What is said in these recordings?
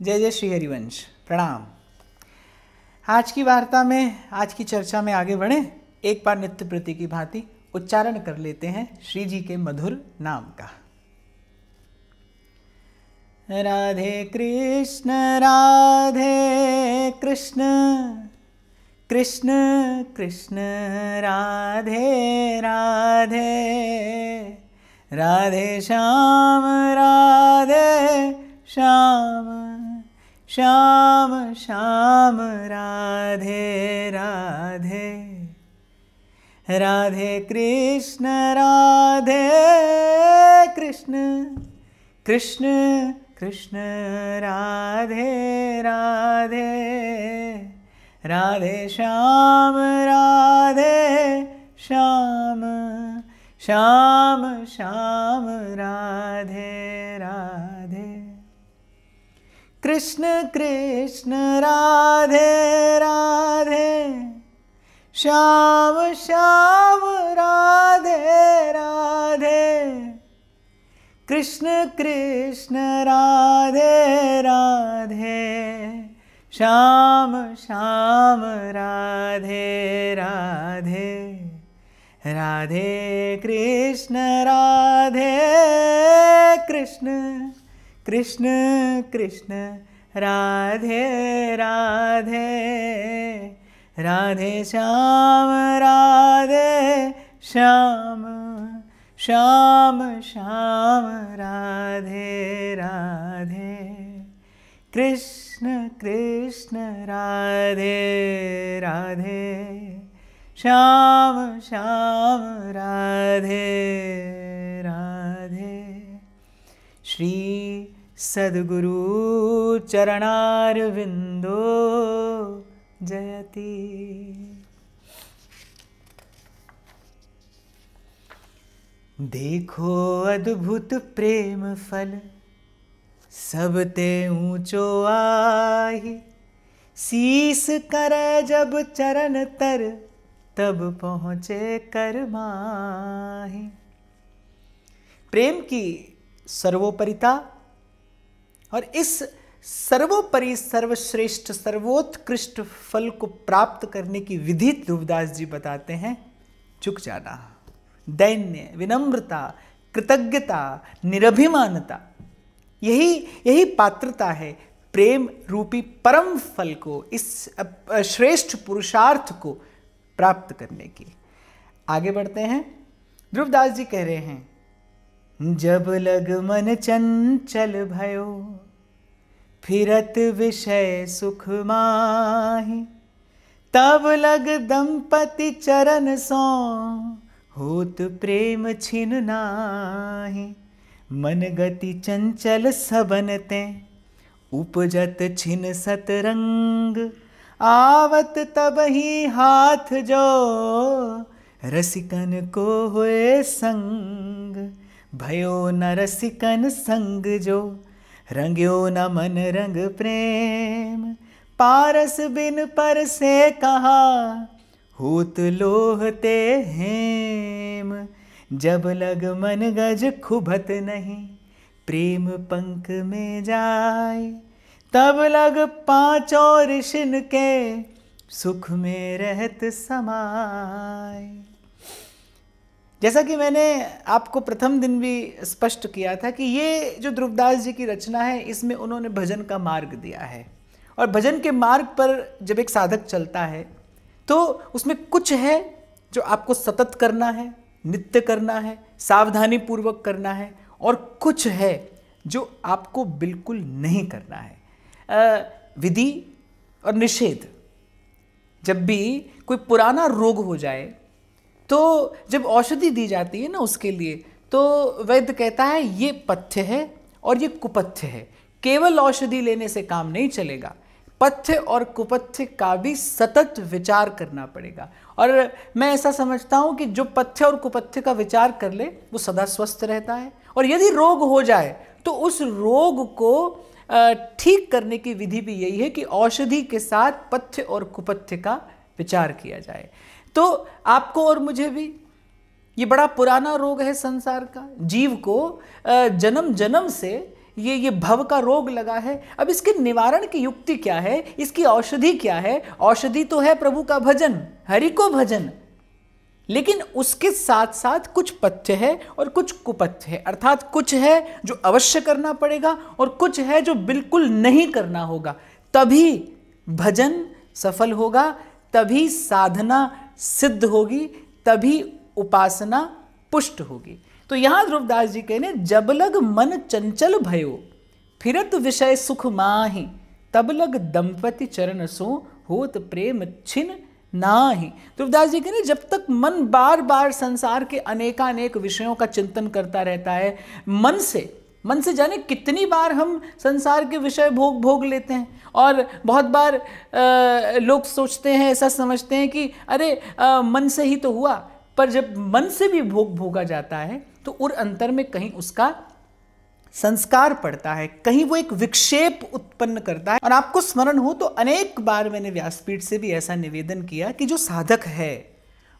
जय जय श्री हरिवंश। प्रणाम। आज की वार्ता में, आज की चर्चा में आगे बढ़े, एक बार नित्य प्रति की भांति उच्चारण कर लेते हैं श्री जी के मधुर नाम का। राधे कृष्ण कृष्ण कृष्ण राधे राधे, राधे श्याम श्याम श्याम राधे राधे, राधे कृष्ण कृष्ण कृष्ण राधे राधे, राधे श्याम श्याम श्याम राधे राधे, कृष्ण कृष्ण राधे राधे, श्याम श्याम राधे राधे, कृष्ण कृष्ण राधे राधे, श्याम श्याम राधे राधे, राधे कृष्ण कृष्ण कृष्ण राधे राधे, राधे श्याम श्याम श्याम श्याम राधे राधे, कृष्ण कृष्ण राधे राधे, श्याम श्याम राधे राधे। श्री सद्गुरु चरणारविंदो जयति। देखो अद्भुत प्रेम फल, सबते ऊंचो आहि, शीस करे जब चरण तर, तब पहुँचे कर माहि। प्रेम की सर्वोपरिता और इस सर्वोपरि सर्वश्रेष्ठ सर्वोत्कृष्ट फल को प्राप्त करने की विधि ध्रुवदास जी बताते हैं। झुक जाना, दैन्य, विनम्रता, कृतज्ञता, निरभिमानता, यही पात्रता है प्रेम रूपी परम फल को, इस श्रेष्ठ पुरुषार्थ को प्राप्त करने की। आगे बढ़ते हैं। ध्रुवदास जी कह रहे हैं, जब लग मन चंचल भयो, फिरत विषय सुख माहि, तब लग दंपति चरण सो, होत प्रेम छिन नाहि। मन गति चंचल सबनते, उपजत छिन सतरंग, आवत तब ही हाथ जो, रसिकन को होए संग। भयो न रसिकन संग जो, रंग्यो न मन रंग प्रेम। पारस बिन पर से कहा, होत लोहते हेम। जब लग मन गज खुभत नहीं, प्रेम पंख में जाए। तब लग पांचों ऋषिन के, सुख में रहत समाए। जैसा कि मैंने आपको प्रथम दिन भी स्पष्ट किया था कि ये जो ध्रुवदास जी की रचना है, इसमें उन्होंने भजन का मार्ग दिया है। और भजन के मार्ग पर जब एक साधक चलता है तो उसमें कुछ है जो आपको सतत करना है, नित्य करना है, सावधानी पूर्वक करना है, और कुछ है जो आपको बिल्कुल नहीं करना है। विधि और निषेध। जब भी कोई पुराना रोग हो जाए तो जब औषधि दी जाती है ना उसके लिए, तो वैद्य कहता है ये पथ्य है और ये कुपथ्य है। केवल औषधि लेने से काम नहीं चलेगा, पथ्य और कुपथ्य का भी सतत विचार करना पड़ेगा। और मैं ऐसा समझता हूँ कि जो पथ्य और कुपथ्य का विचार कर ले वो सदा स्वस्थ रहता है। और यदि रोग हो जाए तो उस रोग को ठीक करने की विधि भी यही है कि औषधि के साथ पथ्य और कुपथ्य का विचार किया जाए। तो आपको और मुझे भी ये बड़ा पुराना रोग है संसार का। जीव को जन्म जन्म से ये भव का रोग लगा है, अब इसके निवारण की युक्ति क्या है, इसकी औषधि क्या है? औषधि तो है प्रभु का भजन, हरि को भजन, लेकिन उसके साथ साथ कुछ पथ्य है और कुछ कुपथ्य है, अर्थात कुछ है जो अवश्य करना पड़ेगा और कुछ है जो बिल्कुल नहीं करना होगा। तभी भजन सफल होगा, तभी साधना सिद्ध होगी, तभी उपासना पुष्ट होगी। तो यहां ध्रुवदास जी कहने, जब लग मन चंचल भयो, फिरत विषय सुख माहि, तब लग दंपति चरण सो, होत प्रेम छिन नाही। ध्रुवदास जी कहने, जब तक मन बार बार संसार के अनेकानेक विषयों का चिंतन करता रहता है, मन से जाने कितनी बार हम संसार के विषय भोग लेते हैं। और बहुत बार लोग सोचते हैं, ऐसा समझते हैं कि अरे मन से ही तो हुआ, पर जब मन से भी भोगा जाता है तो उर अंतर में कहीं उसका संस्कार पड़ता है, कहीं वो एक विक्षेप उत्पन्न करता है। और आपको स्मरण हो तो अनेक बार मैंने व्यासपीठ से भी ऐसा निवेदन किया कि जो साधक है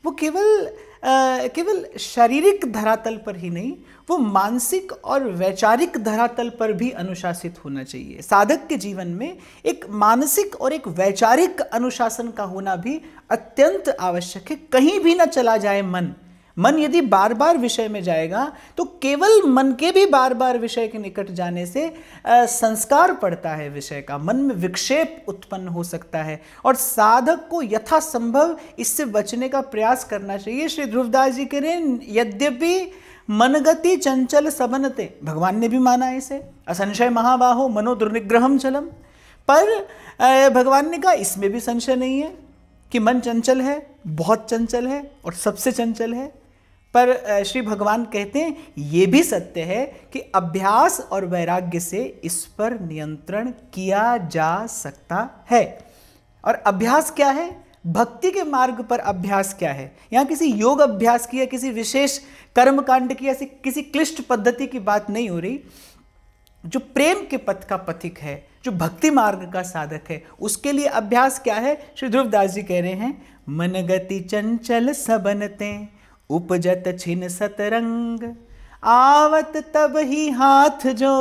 वो केवल शारीरिक धरातल पर ही नहीं, वो मानसिक और वैचारिक धरातल पर भी अनुशासित होना चाहिए। साधक के जीवन में एक मानसिक और एक वैचारिक अनुशासन का होना भी अत्यंत आवश्यक है। कहीं भी ना चला जाए मन यदि बार बार विषय में जाएगा तो केवल मन के भी बार बार विषय के निकट जाने से संस्कार पड़ता है विषय का, मन में विक्षेप उत्पन्न हो सकता है और साधक को यथासंभव इससे बचने का प्रयास करना चाहिए। श्री ध्रुवदास जी कह रहे हैं, यद्यपि मनगति चंचल सबनते, भगवान ने भी माना इसे, असंशय महाबाहो मनो दुर्निग्रहम चलम, पर भगवान ने कहा इसमें भी संशय नहीं है कि मन चंचल है, बहुत चंचल है और सबसे चंचल है। पर श्री भगवान कहते हैं ये भी सत्य है कि अभ्यास और वैराग्य से इस पर नियंत्रण किया जा सकता है। और अभ्यास क्या है? भक्ति के मार्ग पर अभ्यास क्या है? यहाँ किसी योग अभ्यास की या किसी विशेष कर्म कांड की या किसी क्लिष्ट पद्धति की बात नहीं हो रही। जो प्रेम के पथ का पथिक है, जो भक्ति मार्ग का साधक है, उसके लिए अभ्यास क्या है? श्री ध्रुवदास जी कह रहे हैं, मन गति चंचल सबनते, उपजत छिन सतरंग, आवत तब ही हाथ जो,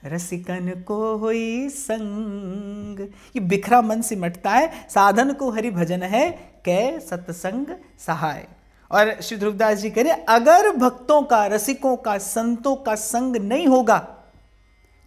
रसिकन को होई संग। ये बिखरा मन सिमटता है, साधन को हरि भजन है, कै सत्संग सहाय। और श्री ध्रुवदास जी कह रहे, अगर भक्तों का, रसिकों का, संतों का संग नहीं होगा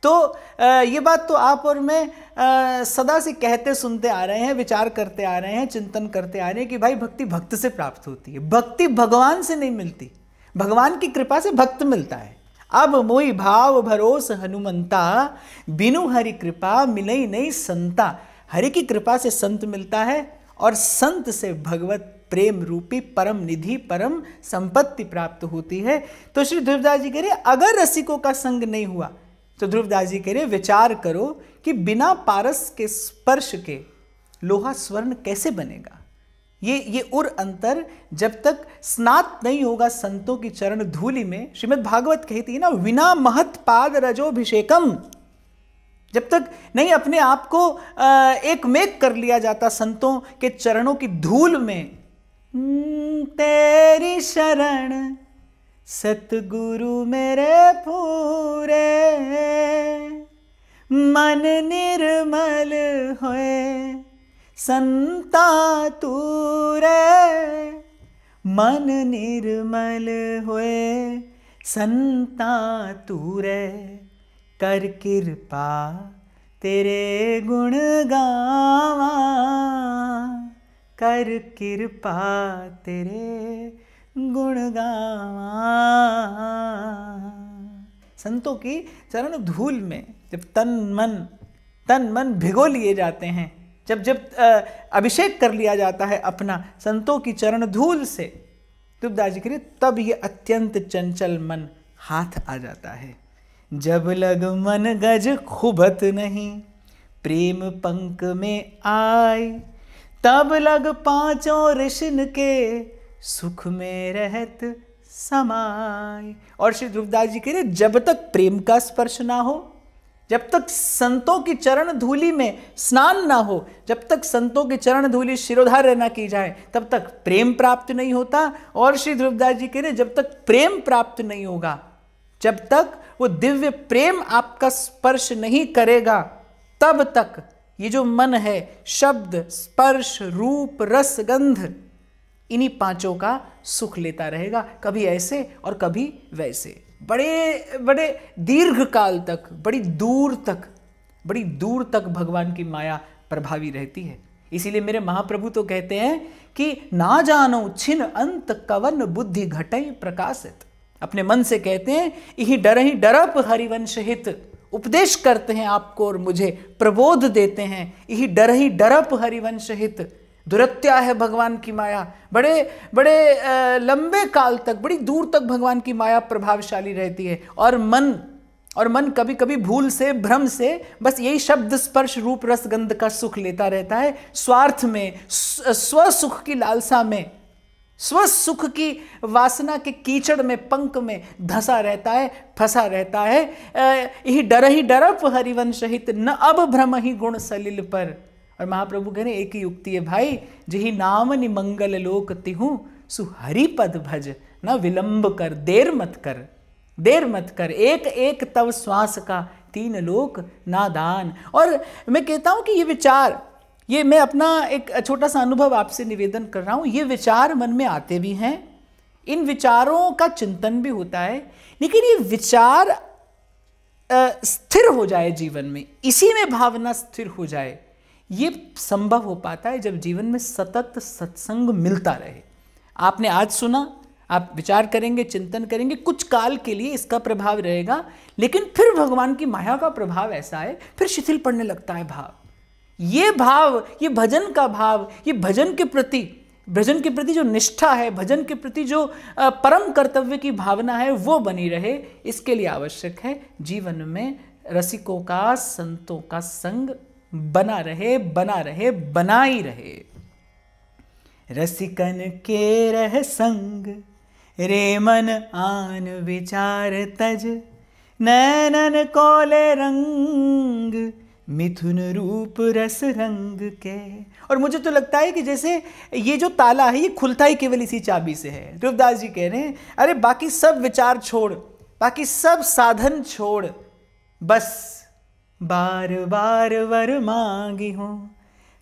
तो ये बात तो आप और मैं सदा से कहते सुनते आ रहे हैं, विचार करते आ रहे हैं, चिंतन करते आ रहे हैं कि भाई भक्ति भक्त से प्राप्त होती है, भक्ति भगवान से नहीं मिलती, भगवान की कृपा से भक्त मिलता है। अब मोई भाव भरोस हनुमंता, बिनु हरि कृपा मिलई नहीं संता। हरि की कृपा से संत मिलता है और संत से भगवत प्रेम रूपी परम निधि, परम संपत्ति प्राप्त होती है। तो श्री ध्रुवदास जी कह रहे, अगर रसिकों का संग नहीं हुआ तो ध्रुवदास जी कह रहे, विचार करो कि बिना पारस के स्पर्श के लोहा स्वर्ण कैसे बनेगा। ये उर अंतर जब तक स्नात नहीं होगा संतों की चरण धूलि में, श्रीमद् भागवत कहती है ना, विना महत पाद रजोभिषेकम, जब तक नहीं अपने आप को एक मेक कर लिया जाता संतों के चरणों की धूल में, तेरी शरण सतगुरु मेरे पूरे, मन निर्मल होए संता तूरे, मन निर्मल होए संता तूरे, कर कृपा तेरे गुण गावा, कर कृपा तेरे गुण गावा। संतों की चरण धूल में जब तन मन भिगो लिए जाते हैं, जब अभिषेक कर लिया जाता है अपना संतों की चरण धूल से, तुलसीदास जी करिए, तब ये अत्यंत चंचल मन हाथ आ जाता है। जब लग मन गज खुबत नहीं, प्रेम पंक में आए, तब लग पांचों ऋषिन के सुख में रहत समाय। और श्री ध्रुवदास जी कह रहे, जब तक प्रेम का स्पर्श ना हो, जब तक संतों की चरण धूलि में स्नान ना हो, जब तक संतों की चरण धूलि शिरोधार्य ना की जाए, तब तक प्रेम प्राप्त नहीं होता। और श्री ध्रुवदास जी कह रहे, जब तक प्रेम प्राप्त नहीं होगा, जब तक वो दिव्य प्रेम आपका स्पर्श नहीं करेगा, तब तक ये जो मन है, शब्द, स्पर्श, रूप, रस, गंध, इन्हीं पांचों का सुख लेता रहेगा, कभी ऐसे और कभी वैसे, बड़े बड़े दीर्घ काल तक, बड़ी दूर तक भगवान की माया प्रभावी रहती है। इसीलिए मेरे महाप्रभु तो कहते हैं कि ना जानो छिन अंत कवन बुद्धि घटई प्रकाशित। अपने मन से कहते हैं यही डरप हरिवंश हित, उपदेश करते हैं आपको और मुझे, प्रबोध देते हैं, यही डरप हरिवंश हित। दुरत्या है भगवान की माया, बड़े बड़े लंबे काल तक, बड़ी दूर तक भगवान की माया प्रभावशाली रहती है। और मन कभी कभी भूल से, भ्रम से बस यही शब्द, स्पर्श, रूप, रस, गंध का सुख लेता रहता है, स्वार्थ में, स्वसुख की लालसा में, स्वसुख की वासना के कीचड़ में, पंख में धंसा रहता है, फंसा रहता है। यही डरप हरिवंश हित, न अब भ्रम ही गुण सलिल पर। और महाप्रभु कह रहे एक ही युक्ति है भाई, जही नाम निमंगल लोक तिहु सुहरि पद भज, न विलंब कर, देर मत कर, एक एक तव श्वास का, तीन लोक नादान। और मैं कहता हूं कि ये विचार, ये मैं अपना एक छोटा सा अनुभव आपसे निवेदन कर रहा हूं, ये विचार मन में आते भी हैं, इन विचारों का चिंतन भी होता है, लेकिन ये विचार स्थिर हो जाए जीवन में, इसी में भावना स्थिर हो जाए, ये संभव हो पाता है जब जीवन में सतत सत्संग मिलता रहे। आपने आज सुना, आप विचार करेंगे, चिंतन करेंगे, कुछ काल के लिए इसका प्रभाव रहेगा, लेकिन फिर भगवान की माया का प्रभाव ऐसा है, फिर शिथिल पड़ने लगता है भाव। ये भजन का भाव, ये भजन के प्रति जो निष्ठा है, भजन के प्रति जो परम कर्तव्य की भावना है, वो बनी रहे। इसके लिए आवश्यक है जीवन में रसिकों का, संतों का संग बना ही रहे। रसिकन के रह संग, रे मन आन विचार तज, नैनन कोले रंग, मिथुन रूप रस रंग के। और मुझे तो लगता है कि जैसे ये जो ताला है, ये खुलता ही केवल इसी चाबी से है। ध्रुवदास जी कह रहे हैं, अरे बाकी सब विचार छोड़, बाकी सब साधन छोड़, बस बार बार वर मांगी हूँ,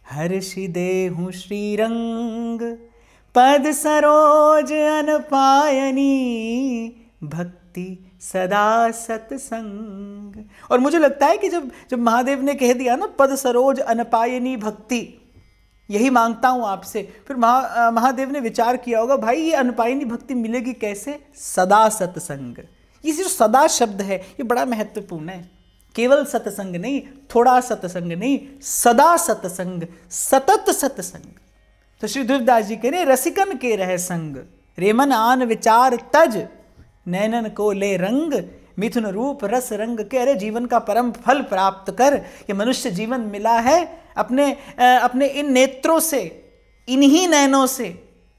हर्षि देहूँ श्रीरंग, पद सरोज अनपायनी, भक्ति सदा सत्संग। और मुझे लगता है कि जब महादेव ने कह दिया ना, पद सरोज अनपायनी भक्ति, यही मांगता हूँ आपसे, फिर महादेव ने विचार किया होगा, भाई ये अनपायनी भक्ति मिलेगी कैसे? सदा सत्संग। ये जो सदा शब्द है, ये बड़ा महत्वपूर्ण है। केवल सत्संग नहीं, थोड़ा सत्संग नहीं, सदा सत्संग, सतत सत्संग। तो श्री ध्रुवदास जी कह रहे, रसिकन के रह संग, रेमन आन विचार तज, नैनन को ले रंग, मिथुन रूप रस रंग के। अरे जीवन का परम फल प्राप्त कर, ये मनुष्य जीवन मिला है अपने इन नेत्रों से, इन्हीं नैनों से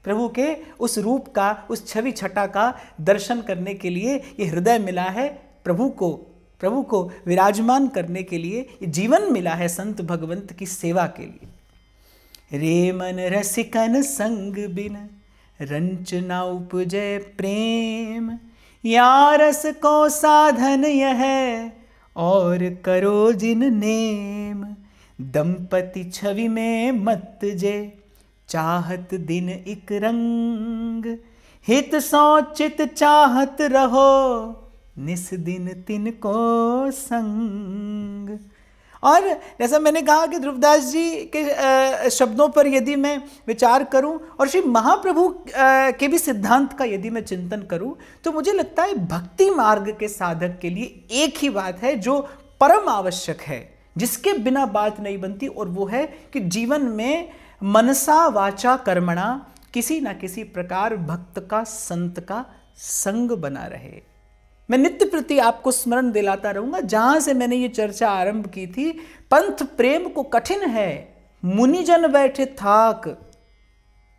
प्रभु के उस रूप का, उस छवि छटा का दर्शन करने के लिए ये हृदय मिला है, प्रभु को विराजमान करने के लिए ये जीवन मिला है, संत भगवंत की सेवा के लिए। रे मन रसिकन संग बिन, रंच ना उपजय प्रेम, या रस को साधन यह, और करो जिन नेम, दंपति छवि में मत जे, चाहत दिन इक रंग, हित सोचित चाहत रहो, निस दिन तिन को संग। और जैसा मैंने कहा कि ध्रुवदास जी के शब्दों पर यदि मैं विचार करूं और श्री महाप्रभु के भी सिद्धांत का यदि मैं चिंतन करूं, तो मुझे लगता है भक्ति मार्ग के साधक के लिए एक ही बात है जो परम आवश्यक है, जिसके बिना बात नहीं बनती, और वो है कि जीवन में मनसा वाचा कर्मणा किसी ना किसी प्रकार भक्त का, संत का संग बना रहे। मैं नित्य प्रति आपको स्मरण दिलाता रहूंगा, जहां से मैंने ये चर्चा आरंभ की थी, पंथ प्रेम को कठिन है, मुनिजन बैठे थाक,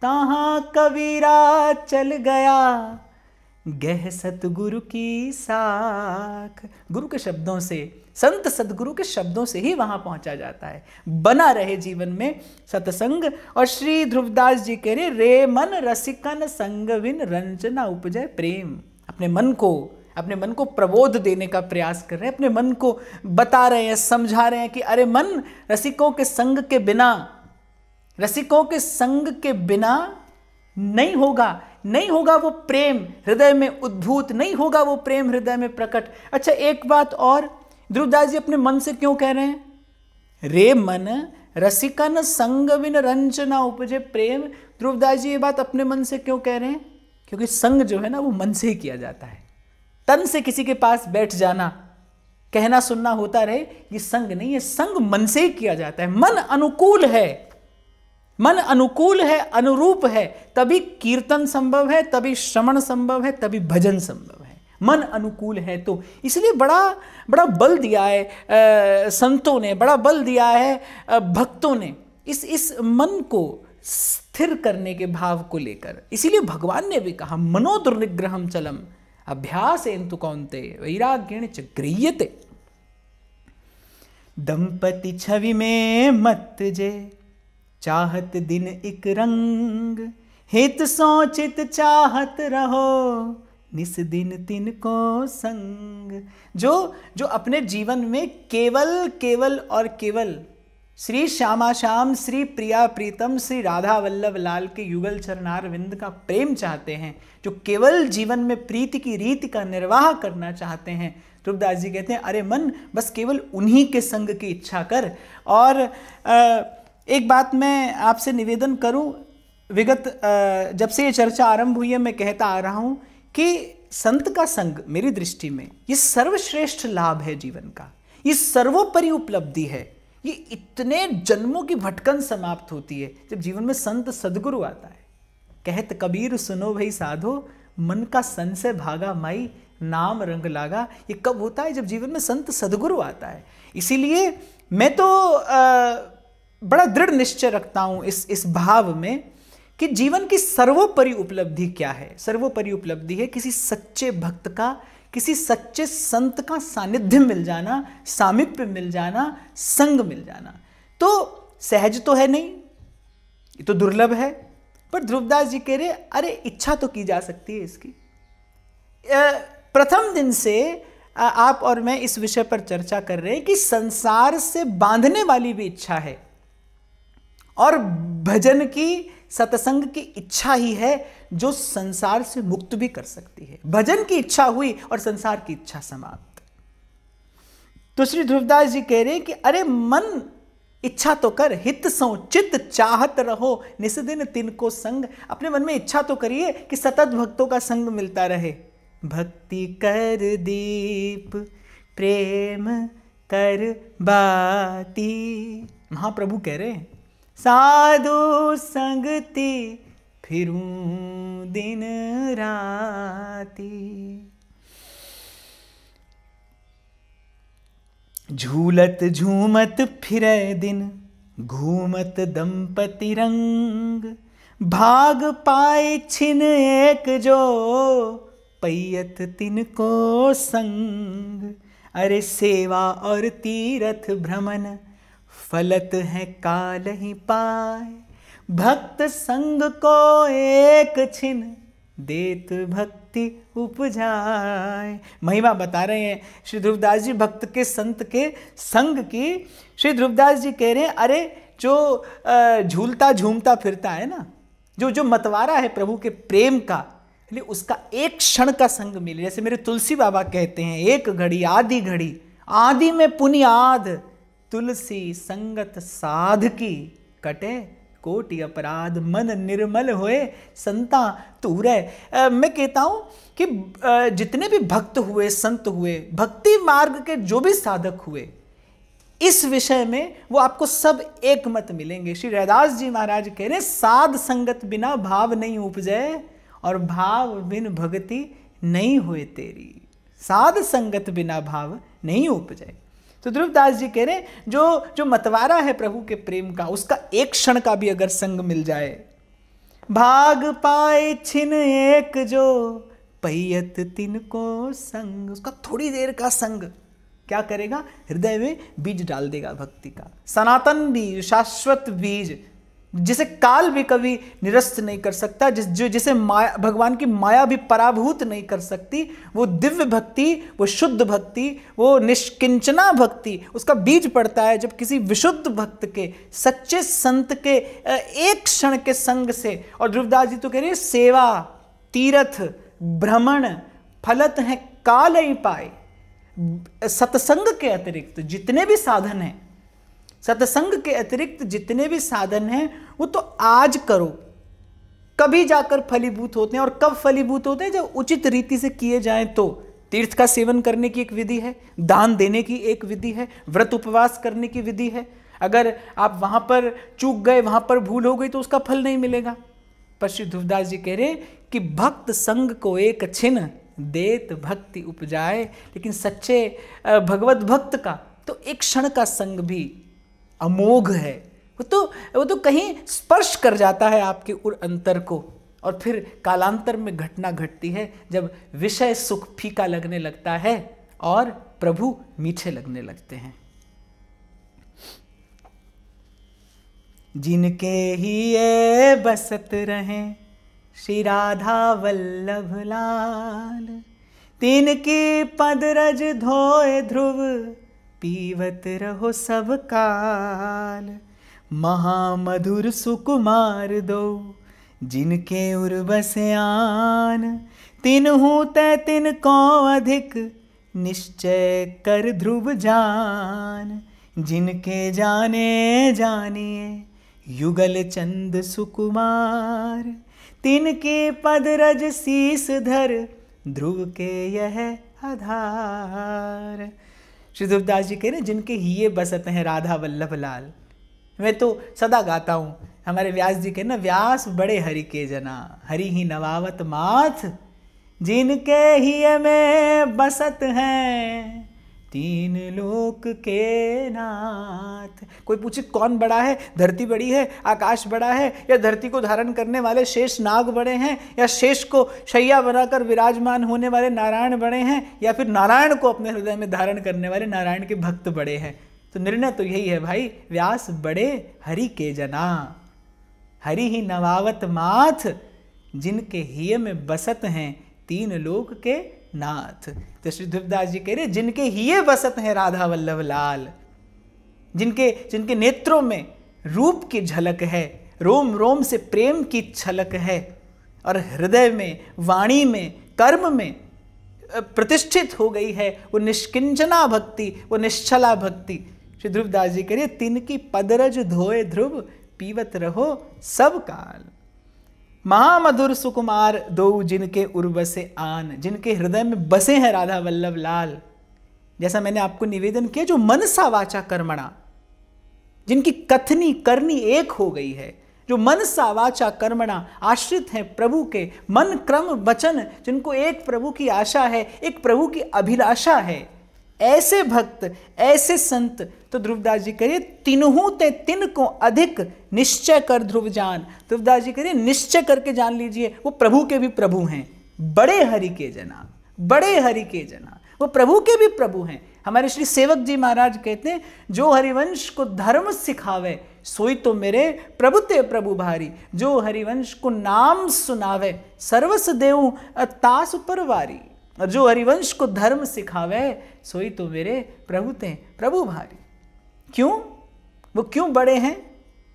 तहां कबीरा चल गया, गह सतगुरु की साख। गुरु के शब्दों से, संत सदगुरु के शब्दों से ही वहां पहुंचा जाता है। बना रहे जीवन में सत्संग। और श्री ध्रुवदास जी कह रहे, रे मन रसिकन संग बिन, रंजना उपजय प्रेम। अपने मन को, अपने मन को प्रबोध देने का प्रयास कर रहे हैं, अपने मन को बता रहे हैं, समझा रहे हैं कि अरे मन, रसिकों के संग के बिना, रसिकों के संग के बिना नहीं होगा वो प्रेम हृदय में उद्भूत, नहीं होगा वो प्रेम हृदय में प्रकट। अच्छा, एक बात और, ध्रुवदास जी अपने मन से क्यों कह रहे हैं? रे मन रसिकन संग बिन रंजना उपजे प्रेम। ध्रुवदास जी ये बात अपने मन से क्यों कह रहे हैं? क्योंकि संग जो है ना वो मन से ही किया जाता है। तन से किसी के पास बैठ जाना, कहना सुनना होता रहे, ये संग नहीं है, संग मन से ही किया जाता है। मन अनुकूल है, मन अनुकूल है, अनुरूप है, तभी कीर्तन संभव है, तभी श्रवण संभव है, तभी भजन संभव है। मन अनुकूल है तो इसलिए बड़ा बल दिया है संतों ने, बड़ा बल दिया है भक्तों ने इस मन को स्थिर करने के भाव को लेकर। इसीलिए भगवान ने भी कहा मनोदुर्निग्रहम चलम अभ्यासेन तु कौन्तेय वैराग्येण च गृह्यते। दंपति छवि में मत जे चाहत दिन एक रंग, हित सोचित चाहत रहो निस दिन तिन को संग। जो अपने जीवन में केवल और केवल श्री श्यामा श्याम, श्री प्रिया प्रीतम, श्री राधा वल्लभ लाल के युगल चरणार विंद का प्रेम चाहते हैं, जो केवल जीवन में प्रीति की रीति का निर्वाह करना चाहते हैं, ध्रुवदास जी कहते हैं अरे मन बस केवल उन्हीं के संग की इच्छा कर। और एक बात मैं आपसे निवेदन करूं, विगत जब से ये चर्चा आरंभ हुई है मैं कहता आ रहा हूं कि संत का संग मेरी दृष्टि में ये सर्वश्रेष्ठ लाभ है जीवन का, ये सर्वोपरि उपलब्धि है। ये इतने जन्मों की भटकन समाप्त होती है जब जीवन में संत सदगुरु आता है। कहत कबीर सुनो भाई साधो, मन का संशय भागा माई नाम रंग लागा। ये कब होता है? जब जीवन में संत सदगुरु आता है। इसीलिए मैं तो बड़ा दृढ़ निश्चय रखता हूं इस भाव में कि जीवन की सर्वोपरि उपलब्धि क्या है? सर्वोपरि उपलब्धि है किसी सच्चे भक्त का, किसी सच्चे संत का सानिध्य मिल जाना, सामिप्य मिल जाना, संग मिल जाना। तो सहज तो है नहीं, ये तो दुर्लभ है, पर ध्रुवदास जी कह रहे अरे इच्छा तो की जा सकती है इसकी। प्रथम दिन से आप और मैं इस विषय पर चर्चा कर रहे हैं कि संसार से बांधने वाली भी इच्छा है और भजन की, सत्संग की इच्छा ही है जो संसार से मुक्त भी कर सकती है। भजन की इच्छा हुई और संसार की इच्छा समाप्त। तो श्री ध्रुवदास जी कह रहे हैं कि अरे मन इच्छा तो कर, हित सो चित चाहत रहो निस्दिन तिनको संग। अपने मन में इच्छा तो करिए कि सतत भक्तों का संग मिलता रहे। भक्ति कर दीप प्रेम कर बाती, महाप्रभु कह रहे हैं साधु संगति फिरूं दिन राती। झूलत झूमत फिरे दिन घूमत दंपति रंग, भाग पाए छिन एक जो पैयत तिनको संग। अरे सेवा और तीरथ भ्रमण फलत है काल ही पाए, भक्त संग को एक छिन देत भक्ति उपजाए। महिमा बता रहे हैं श्री ध्रुवदास जी भक्त के, संत के संग की। श्री ध्रुवदास जी कह रहे हैं अरे जो झूलता झूमता फिरता है ना, जो मतवारा है प्रभु के प्रेम का, उसका एक क्षण का संग मिले। जैसे मेरे तुलसी बाबा कहते हैं एक घड़ी आधी घड़ी, आदि में पुनियाद तुलसी संगत साध की, कटे कोटि अपराध मन निर्मल होए संता तूरे। मैं कहता हूं कि जितने भी भक्त हुए, संत हुए, भक्ति मार्ग के जो भी साधक हुए, इस विषय में वो आपको सब एक मत मिलेंगे। श्री रैदास जी महाराज कह रहे साध संगत बिना भाव नहीं उपजे और भाव बिन भक्ति नहीं हुए तेरी। साध संगत बिना भाव नहीं उपजे। तो ध्रुवदास जी कह रहे हैं जो मतवारा है प्रभु के प्रेम का, उसका एक क्षण का भी अगर संग मिल जाए, भाग पाए छिन एक जो पैयत तिनको संग, उसका थोड़ी देर का संग क्या करेगा? हृदय में बीज डाल देगा भक्ति का, सनातन बीज, शाश्वत बीज जिसे काल भी कभी निरस्त नहीं कर सकता, जिसे माया, भगवान की माया भी पराभूत नहीं कर सकती, वो दिव्य भक्ति, वो शुद्ध भक्ति, वो निष्किंचना भक्ति, उसका बीज पड़ता है जब किसी विशुद्ध भक्त के, सच्चे संत के एक क्षण के संग से। और ध्रुवदास जी तो कह रहे हैं, सेवा तीर्थ भ्रमण फलत है काल ही पाए। सत्संग के अतिरिक्त जितने भी साधन हैं, सत्संग के अतिरिक्त जितने भी साधन हैं, वो तो आज करो, कभी जाकर फलीभूत होते हैं। और कब फलीभूत होते हैं? जब उचित रीति से किए जाएं। तो तीर्थ का सेवन करने की एक विधि है, दान देने की एक विधि है, व्रत उपवास करने की विधि है। अगर आप वहां पर चूक गए, वहां पर भूल हो गई, तो उसका फल नहीं मिलेगा। पर श्री ध्रुवदास जी कह रहे हैं कि भक्त संग को एक छिन देत भक्ति उपजाए। लेकिन सच्चे भगवत भक्त का तो एक क्षण का संग भी अमोघ है। वो तो कहीं स्पर्श कर जाता है आपके अंतर को। और फिर कालांतर में घटना घटती है जब विषय सुख फीका लगने लगता है और प्रभु मीठे लगने लगते हैं। जिनके ही ये बसत रहें श्री राधा वल्लभ लाल, तिनकी पद रज धोए ध्रुव पीवत रहो सब काल। महामधुर सुकुमार दो जिनके उर बसे आन, तिन्हु तै तिनको अधिक निश्चय कर ध्रुव जान। जिनके जाने जानिए युगल चंद सुकुमार, तिनके पद रज शीस धर ध्रुव के यह आधार। श्री ध्रुवदास जी कह रहे हैं, जिनके हिये बसत हैं राधा वल्लभ लाल। मैं तो सदा गाता हूँ, हमारे व्यास जी कह ना, व्यास बड़े हरि के जना, हरि ही नवावत माथ। जिनके हिये में बसत हैं तीन लोक के नाथ। कोई पूछे कौन बड़ा है? धरती बड़ी है, आकाश बड़ा है, या धरती को धारण करने वाले शेष नाग बड़े हैं, या शेष को शैया बनाकर विराजमान होने वाले नारायण बड़े हैं, या फिर नारायण को अपने हृदय में धारण करने वाले नारायण के भक्त बड़े हैं? तो निर्णय तो यही है भाई, व्यास बड़े हरि के जना, हरि ही नवावत माथ। जिनके हिय में बसत हैं तीन लोक के नाथ। तो श्री ध्रुवदास जी कह रहे, जिनके हिये बसत हैं राधा वल्लभ लाल, जिनके नेत्रों में रूप की झलक है, रोम रोम से प्रेम की छलक है, और हृदय में, वाणी में, कर्म में प्रतिष्ठित हो गई है वो निष्किंचना भक्ति, वो निश्चला भक्ति। श्री ध्रुवदास जी कह रहे, तिनकी पदरज धोए ध्रुव पीवत रहो सब काल। महामधुर सुकुमार दो जिनके उर बसे आन, जिनके हृदय में बसे हैं राधा वल्लभ लाल। जैसा मैंने आपको निवेदन किया, जो मनसा वाचा कर्मणा, जिनकी कथनी करनी एक हो गई है, जो मनसा वाचा कर्मणा आश्रित हैं प्रभु के, मन क्रम वचन, जिनको एक प्रभु की आशा है, एक प्रभु की अभिलाषा है, ऐसे भक्त, ऐसे संत। तो ध्रुवदास जी करिए, तिन्हु ते तिन को अधिक निश्चय कर ध्रुव जान। ध्रुवदास जी करिए, निश्चय करके जान लीजिए वो प्रभु के भी प्रभु हैं, बड़े हरि के जना, बड़े हरि के जना, वो प्रभु के भी प्रभु हैं। हमारे श्री सेवक जी महाराज कहते हैं, जो हरिवंश को धर्म सिखावे सोई तो मेरे प्रभु ते प्रभु भारी। जो हरिवंश को नाम सुनावे सर्वस देव तास परवारी। और जो हरिवंश को धर्म सिखावे सोई तो मेरे प्रभु ते प्रभु भारी। क्यों? वो क्यों बड़े हैं?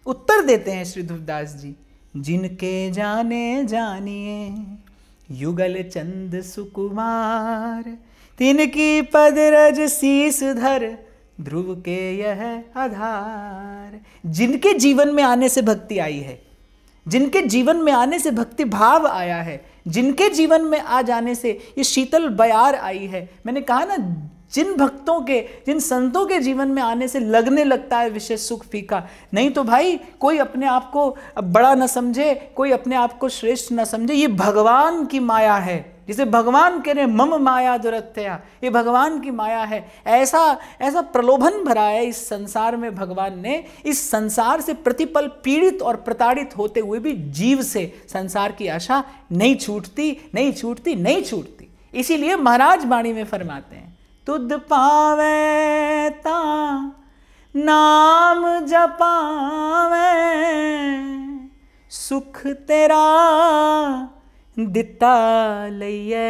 उत्तर देते हैं श्री ध्रुवदास जी, जिनके जाने जानिए युगल चंद सुकुमार, तिनकी पद रज शीस धर ध्रुव के यह आधार। जिनके जीवन में आने से भक्ति आई है, जिनके जीवन में आने से भक्ति भाव आया है, जिनके जीवन में आ जाने से ये शीतल बयार आई है। मैंने कहा ना, जिन भक्तों के, जिन संतों के जीवन में आने से लगने लगता है विषय सुख फीका। नहीं तो भाई कोई अपने आप को बड़ा न समझे, कोई अपने आप को श्रेष्ठ न समझे, ये भगवान की माया है। जिसे भगवान कह रहे हैं, मम माया दुरत्या, ये भगवान की माया है। ऐसा प्रलोभन भरा है इस संसार में भगवान ने, इस संसार से प्रतिपल पीड़ित और प्रताड़ित होते हुए भी जीव से संसार की आशा नहीं छूटती, नहीं छूटती, नहीं छूटती। इसीलिए महाराज वाणी में फरमाते हैं, तुद पावे ता नाम जपावे सुख तेरा दिता लइए,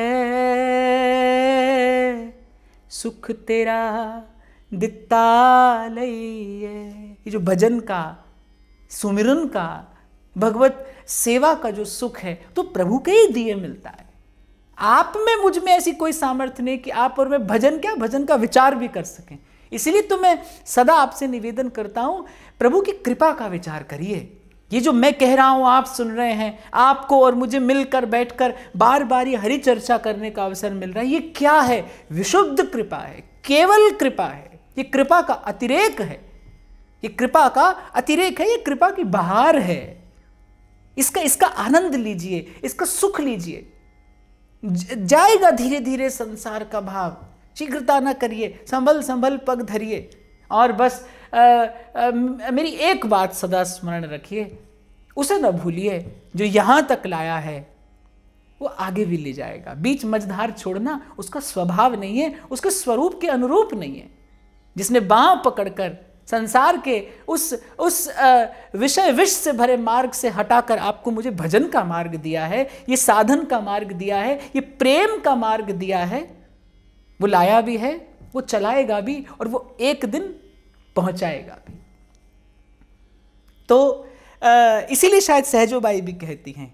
सुख तेरा दिता लइए। ये जो भजन का, सुमिरन का, भगवत सेवा का जो सुख है तो प्रभु के ही दिए मिलता है। आप में मुझ में ऐसी कोई सामर्थ्य नहीं कि आप और मैं भजन क्या, भजन का विचार भी कर सकें। इसलिए तो मैं सदा आपसे निवेदन करता हूं, प्रभु की कृपा का विचार करिए। ये जो मैं कह रहा हूं आप सुन रहे हैं, आपको और मुझे मिलकर बैठकर बार बार ये हरि चर्चा करने का अवसर मिल रहा है, ये क्या है? विशुद्ध कृपा है, केवल कृपा है। ये कृपा का अतिरेक है, ये कृपा का अतिरेक है, ये कृपा की बहार है। इसका आनंद लीजिए, इसका सुख लीजिए। जाएगा धीरे धीरे संसार का भाव, शीघ्रता न करिए, संभल संभल पग धरिए। और बस मेरी एक बात सदा स्मरण रखिए, उसे न भूलिए, जो यहां तक लाया है वो आगे भी ले जाएगा। बीच मझधार छोड़ना उसका स्वभाव नहीं है, उसके स्वरूप के अनुरूप नहीं है। जिसने बांह पकड़कर संसार के उस विषय विष से भरे मार्ग से हटाकर आपको मुझे भजन का मार्ग दिया है, ये साधन का मार्ग दिया है, ये प्रेम का मार्ग दिया है, वो लाया भी है, वो चलाएगा भी, और वो एक दिन पहुंचाएगा भी। तो इसीलिए शायद सहजोबाई भी कहती हैं,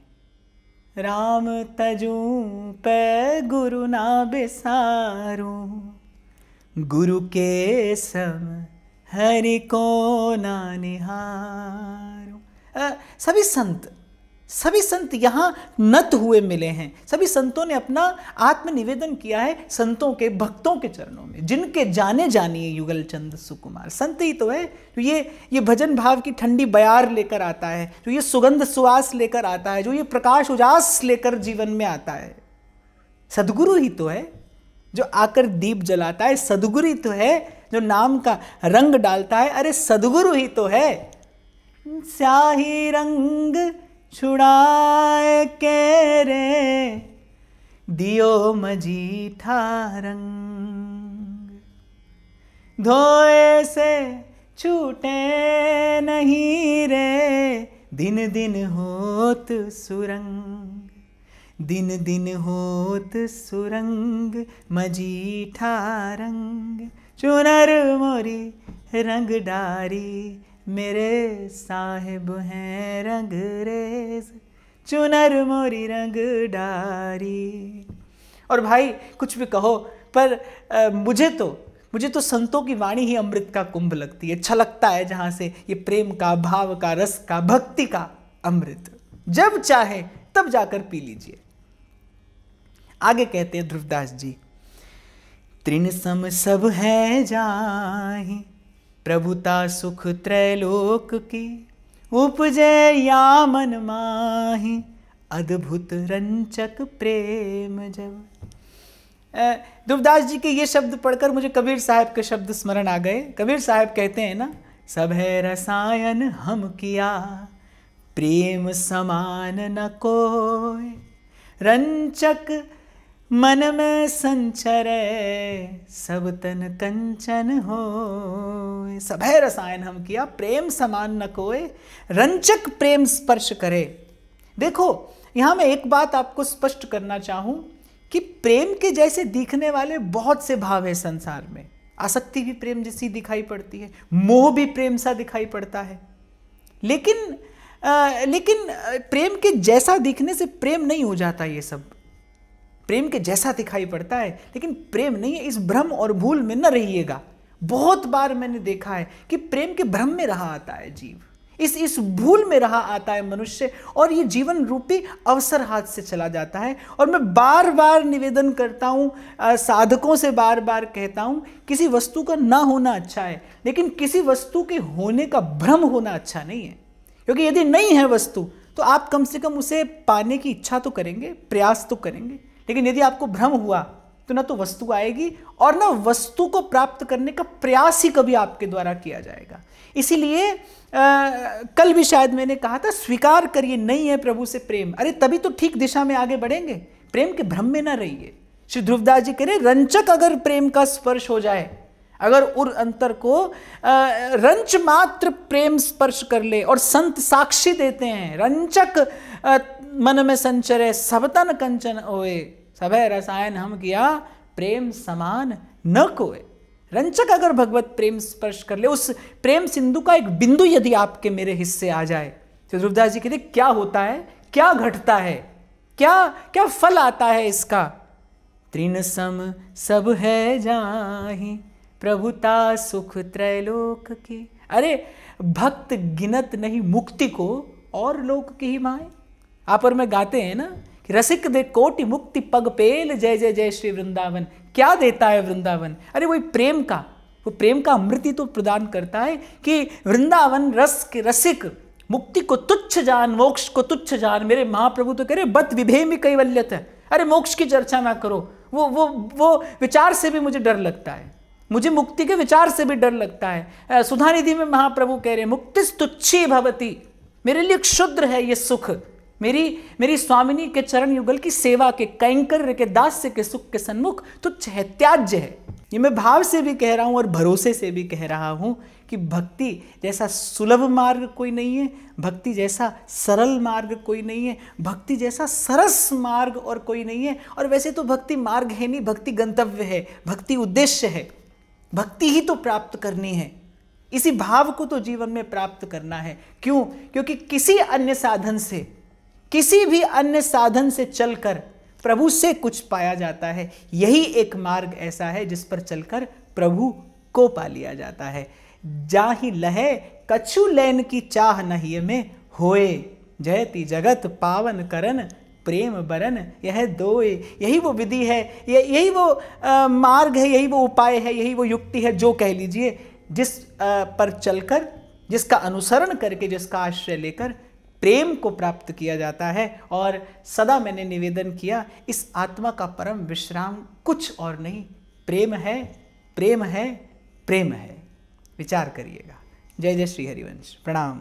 राम तजू पे गुरु ना बेसारू, गुरु के सम हरि को ना निहारो। सभी संत यहाँ नत हुए मिले हैं। सभी संतों ने अपना आत्मनिवेदन किया है संतों के, भक्तों के चरणों में, जिनके जाने जानिए युगल चंद सुकुमार। संत ही तो है जो ये भजन भाव की ठंडी बयार लेकर आता है, जो ये सुगंध सुवास लेकर आता है, जो ये प्रकाश उजास लेकर जीवन में आता है। सद्गुरु ही तो है जो आकर दीप जलाता है, सद्गुरु ही तो है जो नाम का रंग डालता है। अरे सद्गुरु ही तो है, स्याही रंग छुड़ाए के रे दियो मजीठा रंग, धोए से छूटे नहीं रे दिन दिन होत सुरंग, दिन दिन होत सुरंग मजीठा रंग, चुनर मोरी रंग डारी मेरे साहिब हैं रंग रेज, चुनर मोरी रंग डारी। और भाई कुछ भी कहो, पर मुझे तो संतों की वाणी ही अमृत का कुंभ लगती है, छलकता है जहां से ये प्रेम का, भाव का, रस का, भक्ति का अमृत। जब चाहे तब जाकर पी लीजिए। आगे कहते हैं ध्रुवदास जी, तृण सम सब है जाहि प्रभुता सुख त्रैलोक की, उपजे या मन माहि अद्भुत रंचक प्रेम जब। ध्रुवदास जी के ये शब्द पढ़कर मुझे कबीर साहब के शब्द स्मरण आ गए। कबीर साहब कहते हैं ना, सब है रसायन हम किया, प्रेम समान न कोय, रंचक मन में संचरे सब तन कंचन हो। सब है रसायन हम किया, प्रेम समान न कोय, रंचक प्रेम स्पर्श करे। देखो यहां मैं एक बात आपको स्पष्ट करना चाहूं कि प्रेम के जैसे दिखने वाले बहुत से भाव है संसार में। आसक्ति भी प्रेम जैसी दिखाई पड़ती है, मोह भी प्रेम सा दिखाई पड़ता है, लेकिन प्रेम के जैसा दिखने से प्रेम नहीं हो जाता। ये सब प्रेम के जैसा दिखाई पड़ता है लेकिन प्रेम नहीं है। इस भ्रम और भूल में न रहिएगा। बहुत बार मैंने देखा है कि प्रेम के भ्रम में रहा आता है जीव, इस भूल में रहा आता है मनुष्य, और ये जीवन रूपी अवसर हाथ से चला जाता है। और मैं बार बार निवेदन करता हूँ, साधकों से बार बार कहता हूँ, किसी वस्तु का ना होना अच्छा है, लेकिन किसी वस्तु के होने का भ्रम होना अच्छा नहीं है। क्योंकि यदि नहीं है वस्तु तो आप कम से कम उसे पाने की इच्छा तो करेंगे, प्रयास तो करेंगे, लेकिन यदि आपको भ्रम हुआ तो ना तो वस्तु आएगी और ना वस्तु को प्राप्त करने का प्रयास ही कभी आपके द्वारा किया जाएगा। इसीलिए कल भी शायद मैंने कहा था, स्वीकार करिए नहीं है प्रभु से प्रेम, अरे तभी तो ठीक दिशा में आगे बढ़ेंगे। प्रेम के भ्रम में ना रहिए। श्री ध्रुवदास जी कह रहे, रंचक अगर प्रेम का स्पर्श हो जाए, अगर उर अंतर को रंच मात्र प्रेम स्पर्श कर ले, और संत साक्षी देते हैं, रंचक मन में संचरे सबतन कंचन ओए, सभय रसायन हम किया प्रेम समान न कोय। रंचक अगर भगवत प्रेम स्पर्श कर ले, उस प्रेम सिंधु का एक बिंदु यदि आपके मेरे हिस्से आ जाए, तो ध्रुवदास जी कहते क्या होता है, क्या घटता है, क्या क्या फल आता है इसका। तृण सम सब है जाहि प्रभुता सुख त्रैलोक की। अरे भक्त गिनत नहीं मुक्ति को और लोक की ही माए। आप और मैं गाते हैं ना कि रसिक दे कोटि मुक्ति पग पेल, जय जय जय श्री वृंदावन। क्या देता है वृंदावन? अरे वही प्रेम का, वो प्रेम का अमृत ही तो प्रदान करता है कि वृंदावन रस के रसिक मुक्ति को तुच्छ जान, मोक्ष को तुच्छ जान। मेरे महाप्रभु तो कह रहे बत विभेमि कैवल्यत। अरे मोक्ष की चर्चा ना करो, वो विचार से भी मुझे डर लगता है, मुझे मुक्ति के विचार से भी डर लगता है। सुधानिधि में महाप्रभु कह रहे मुक्तिस्तुच्छी भवति, मेरे लिए क्षुद्र है ये सुख, मेरी स्वामिनी के चरण युगल की सेवा के कैंकर्य के दास्य के सुख के सन्मुख तुच्छ है, त्याज्य है। ये मैं भाव से भी कह रहा हूं और भरोसे से भी कह रहा हूं कि भक्ति जैसा सुलभ मार्ग कोई नहीं है, भक्ति जैसा सरल मार्ग कोई नहीं है, भक्ति जैसा सरस मार्ग और कोई नहीं है। और वैसे तो भक्ति मार्ग है नहीं, भक्ति गंतव्य है, भक्ति उद्देश्य है, भक्ति ही तो प्राप्त करनी है, इसी भाव को तो जीवन में प्राप्त करना है। क्यों? क्योंकि किसी भी अन्य साधन से चलकर प्रभु से कुछ पाया जाता है। यही एक मार्ग ऐसा है जिस पर चलकर प्रभु को पा लिया जाता है। जाहि लहे कछु लैन की चाह नहीं में होए, जयति जगत पावन करन प्रेम बरन यह दोए। यही वो विधि है, यही वो मार्ग है, यही वो उपाय है, यही वो युक्ति है, जो कह लीजिए, जिस पर चलकर, जिसका अनुसरण करके, जिसका आश्रय लेकर प्रेम को प्राप्त किया जाता है। और सदा मैंने निवेदन किया, इस आत्मा का परम विश्राम कुछ और नहीं, प्रेम है, प्रेम है, प्रेम है। विचार करिएगा। जय जय श्री हरिवंश। प्रणाम।